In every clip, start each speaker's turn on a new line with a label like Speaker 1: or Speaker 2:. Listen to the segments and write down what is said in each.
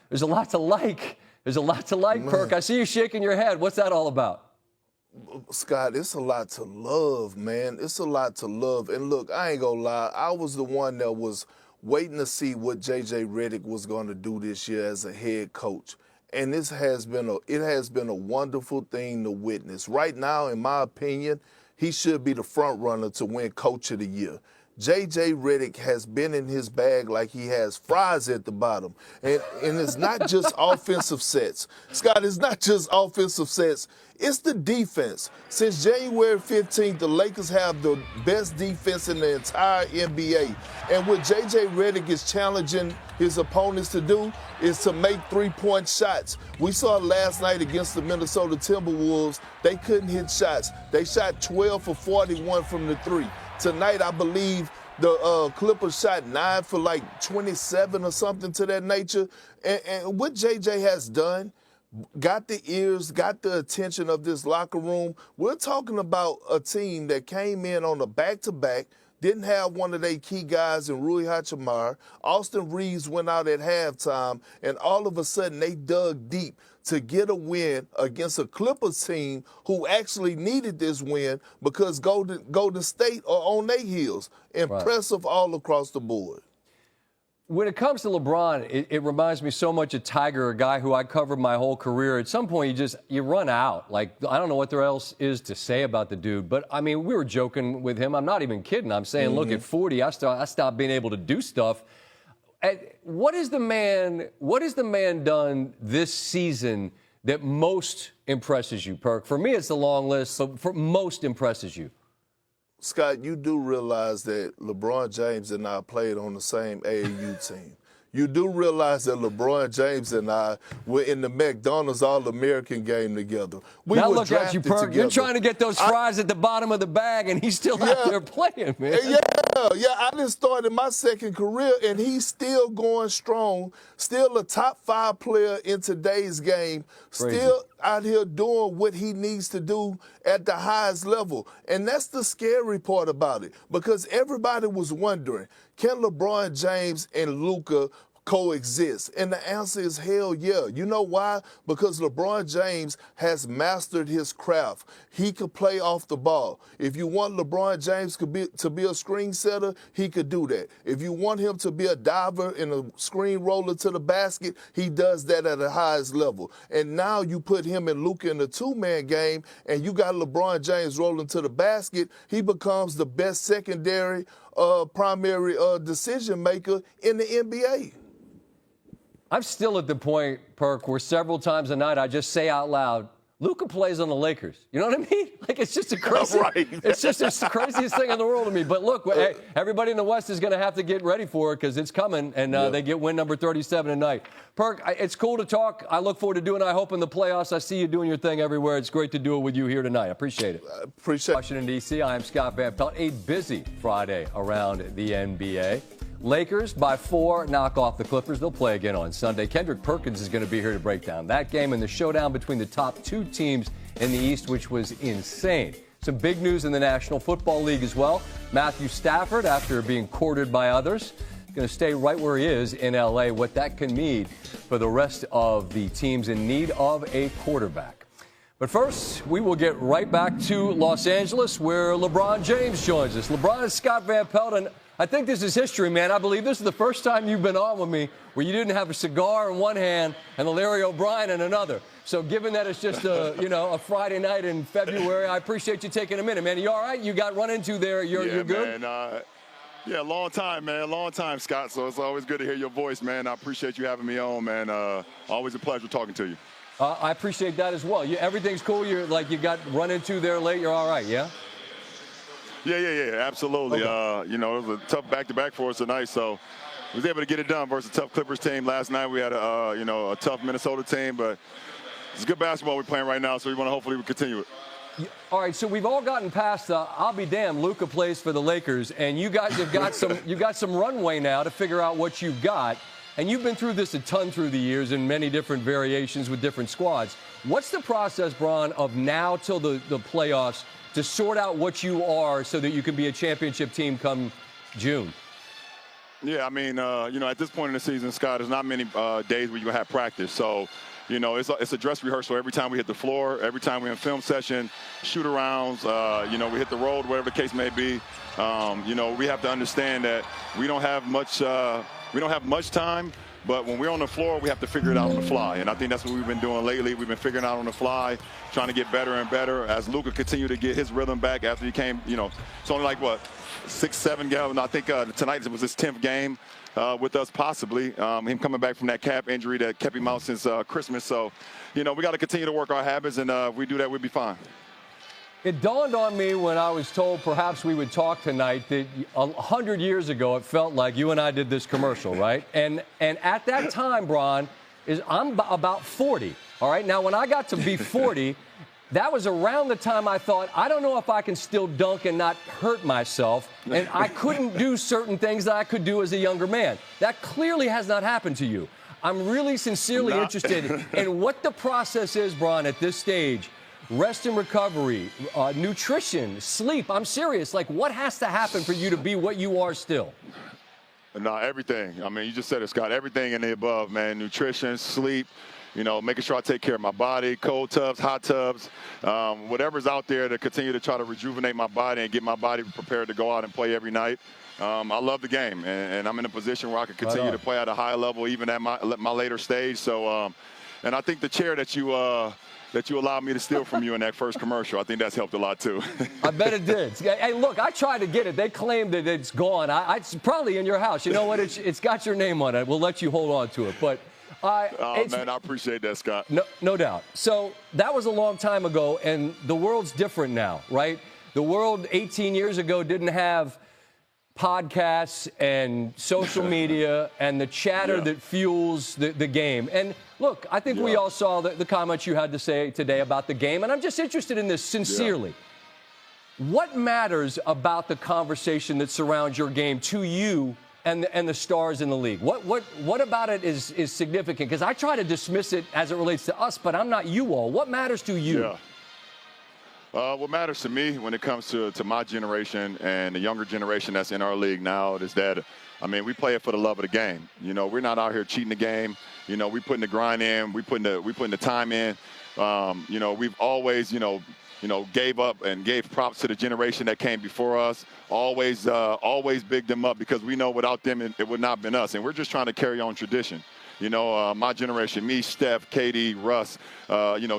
Speaker 1: There's a lot to like. There's a lot to like, Perk. I see you shaking your head. What's that all about?
Speaker 2: Scott, it's a lot to love, man. It's a lot to love. And look, I ain't gonna lie, I was the one that was waiting to see what J.J. Redick was going to do this year as a head coach. And it has been a wonderful thing to witness. Right now, in my opinion, he should be the front runner to win Coach of the Year. J.J. Redick has been in his bag like he has fries at the bottom. And it's not just offensive sets. Scott, it's not just offensive sets. It's the defense. Since January 15th, the Lakers have the best defense in the entire NBA. And what J.J. Redick is challenging his opponents to do is to make three-point shots. We saw last night against the Minnesota Timberwolves, they couldn't hit shots. They shot 12 for 41 from the three. Tonight, I believe the Clippers shot 9 for like 27 or something to that nature. And what JJ has done, got the ears, got the attention of this locker room. We're talking about a team that came in on a back-to-back, didn't have one of their key guys in Rui Hachimura. Austin Reeves went out at halftime, and all of a sudden they dug deep to get a win against a Clippers team who actually needed this win because Golden State are on their heels. Impressive all across the board.
Speaker 1: When it comes to LeBron, it reminds me so much of Tiger, a guy who I covered my whole career. At some point, you run out. Like, I don't know what there else is to say about the dude. But, I mean, we were joking with him. I'm not even kidding. I'm saying, look, at 40, I stopped being able to do stuff. What is the man done this season that most impresses you, Perk? For me, it's the long list. So for most impresses you.
Speaker 2: Scott, you do realize that LeBron James and I played on the same AAU team. You do realize that LeBron James and I were in the McDonald's All-American game together.
Speaker 1: Now look at you, Perk. You're trying to get those fries at the bottom of the bag, and he's still out there playing, man.
Speaker 2: Yeah, I just started my second career, and he's still going strong, still a top 5 player in today's game, still out here doing what he needs to do at the highest level. And that's the scary part about it, because everybody was wondering, can LeBron James and Luka coexist? And the answer is hell yeah. You know why? Because LeBron James has mastered his craft. He could play off the ball. If you want LeBron James to be a screen setter, he could do that. If you want him to be a diver and a screen roller to the basket, he does that at the highest level. And now you put him and Luka in a two-man game, and you got LeBron James rolling to the basket, he becomes the best secondary, primary decision maker in the NBA.
Speaker 1: I'm still at the point, Perk, where several times a night I just say out loud, Luka plays on the Lakers. You know what I mean? Like, it's just a crazy, it's just the craziest thing in the world to me. But look, hey, everybody in the West is going to have to get ready for it because it's coming, and they get win number 37 tonight. Perk, it's cool to talk. I look forward to doing it. I hope in the playoffs I see you doing your thing everywhere. It's great to do it with you here tonight. I appreciate it. Washington, D.C., I am Scott Van Pelt. A busy Friday around the NBA. Lakers by 4 knock off the Clippers. They'll play again on Sunday. Kendrick Perkins is going to be here to break down that game and the showdown between the top 2 teams in the East, which was insane. Some big news in the National Football League as well. Matthew Stafford, after being courted by others, is going to stay right where he is in L.A. What that can mean for the rest of the teams in need of a quarterback. But first, we will get right back to Los Angeles, where LeBron James joins us. LeBron and Scott Van Pelt, and I think this is history, man. I believe this is the first time you've been on with me where you didn't have a cigar in one hand and a Larry O'Brien in another. So given that it's just a Friday night in February, I appreciate you taking a minute, man. You all right? You got run into there. You're good?
Speaker 3: Man, long time, man. Long time, Scott. So it's always good to hear your voice, man. I appreciate you having me on, man. Always a pleasure talking to you.
Speaker 1: I appreciate that as well. Everything's cool. You got run into there late. You're all right, yeah?
Speaker 3: Yeah, absolutely.
Speaker 1: Okay.
Speaker 3: It was a tough back-to-back for us tonight, so we was able to get it done versus a tough Clippers team. Last night we had a tough Minnesota team, but it's good basketball we're playing right now, so we want to hopefully continue it.
Speaker 1: All right, so we've all gotten past I'll be damned, Luka plays for the Lakers, and you guys have got some runway now to figure out what you've got. And you've been through this a ton through the years in many different variations with different squads. What's the process, Bron, of now till the playoffs to sort out what you are so that you can be a championship team come June?
Speaker 3: Yeah, I mean, at this point in the season, Scott, there's not many days where you have practice. So, it's a dress rehearsal every time we hit the floor, every time we're in film session, shoot-arounds, we hit the road, whatever the case may be. We have to understand that we don't have much time, but when we're on the floor, we have to figure it out on the fly. And I think that's what we've been doing lately. We've been figuring out on the fly, trying to get better and better. As Luka continued to get his rhythm back after he came, it's only like, 6, 7 games. I think tonight was his 10th game with us, possibly. Him coming back from that calf injury that kept him out since Christmas. So, we got to continue to work our habits, and if we do that, we'll be fine.
Speaker 1: It dawned on me when I was told perhaps we would talk tonight that 100 years ago it felt like you and I did this commercial, right? And at that time, Bron, I'm about 40, all right? Now, when I got to be 40, that was around the time I thought, I don't know if I can still dunk and not hurt myself, and I couldn't do certain things that I could do as a younger man. That clearly has not happened to you. I'm really sincerely interested in what the process is, Bron, at this stage. Rest and recovery, nutrition, sleep. I'm serious. Like, what has to happen for you to be what you are still?
Speaker 3: No, everything. I mean, you just said it, Scott. Everything in the above, man. Nutrition, sleep, making sure I take care of my body, cold tubs, hot tubs, whatever's out there to continue to try to rejuvenate my body and get my body prepared to go out and play every night. I love the game, and I'm in a position where I can continue to play at a high level even at my later stage. So, and I think the chair that you allowed me to steal from you in that first commercial, I think that's helped a lot, too.
Speaker 1: I bet it did. Hey, look, I tried to get it. They claimed that it's gone. It's probably in your house. You know what? It's got your name on it. We'll let you hold on to it. But
Speaker 3: man, I appreciate that, Scott.
Speaker 1: No doubt. So that was a long time ago, and the world's different now, right? The world 18 years ago didn't have podcasts and social media and the chatter that fuels the game. And look, I think we all saw the comments you had to say today about the game, and I'm just interested in this sincerely. What matters about the conversation that surrounds your game to you and the stars in the league? What about it is significant? Because I try to dismiss it as it relates to us, but I'm not you all. What matters to you?
Speaker 3: Yeah. What matters to me when it comes to my generation and the younger generation that's in our league now is that, we play it for the love of the game. We're not out here cheating the game. We putting the grind in. We putting the time in. We've always, gave up and gave props to the generation that came before us. Always bigged them up because we know without them it would not have been us. And we're just trying to carry on tradition. My generation, me, Steph, Katie, Russ,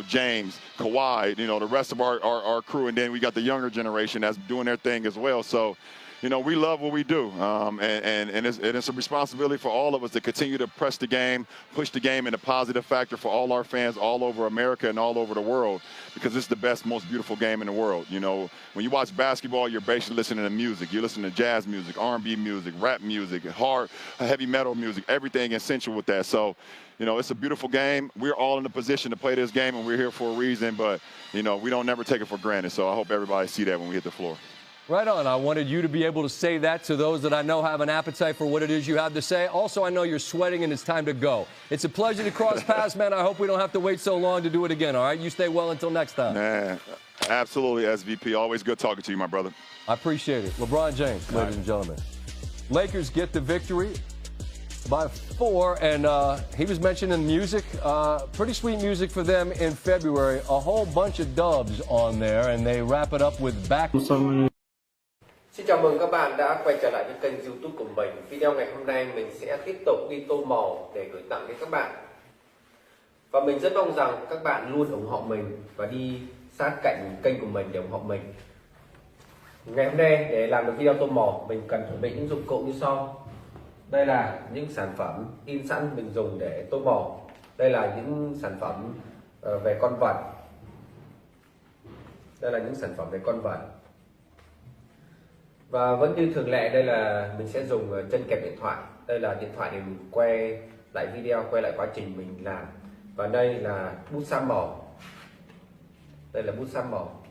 Speaker 3: James, Kawhi, the rest of our crew. And then we got the younger generation that's doing their thing as well. So, we love what we do. And it's a responsibility for all of us to continue to press the game, push the game in a positive factor for all our fans all over America and all over the world, because it's the best, most beautiful game in the world. When you watch basketball, you're basically listening to music. You're listening to jazz music, R&B music, rap music, hard, heavy metal music, everything essential with that. So, it's a beautiful game. We're all in a position to play this game, and we're here for a reason. But, we don't never take it for granted. So I hope everybody see that when we hit the floor.
Speaker 1: Right on. I wanted you to be able to say that to those that I know have an appetite for what it is you have to say. Also, I know you're sweating and it's time to go. It's a pleasure to cross paths, man. I hope we don't have to wait so long to do it again, all right? You stay well until next time.
Speaker 3: Man, absolutely, SVP. Always good talking to you, my brother.
Speaker 1: I appreciate it. LeBron James, ladies and gentlemen. Lakers get the victory by 4, and he was mentioning music, pretty sweet music for them in February. A whole bunch of dubs on there, and they wrap it up with back.
Speaker 4: Xin chào mừng các bạn đã quay trở lại với kênh YouTube của mình. Video ngày hôm nay mình sẽ tiếp tục đi tô màu để gửi tặng đến các bạn. Và mình rất mong rằng các bạn luôn ủng hộ mình và đi sát cạnh kênh của mình để ủng hộ mình. Ngày hôm nay để làm được video tô màu, mình cần chuẩn bị những dụng cụ như sau. Đây là những sản phẩm in sẵn mình dùng để tô màu. Đây là những sản phẩm về con vật. Đây là những sản phẩm về con vật. Và vẫn như thường lệ, đây là mình sẽ dùng chân kẹp điện thoại. Đây là điện thoại để mình quay lại video, quay lại quá trình mình làm. Và đây là bút sa màu. Đây là bút sa màu.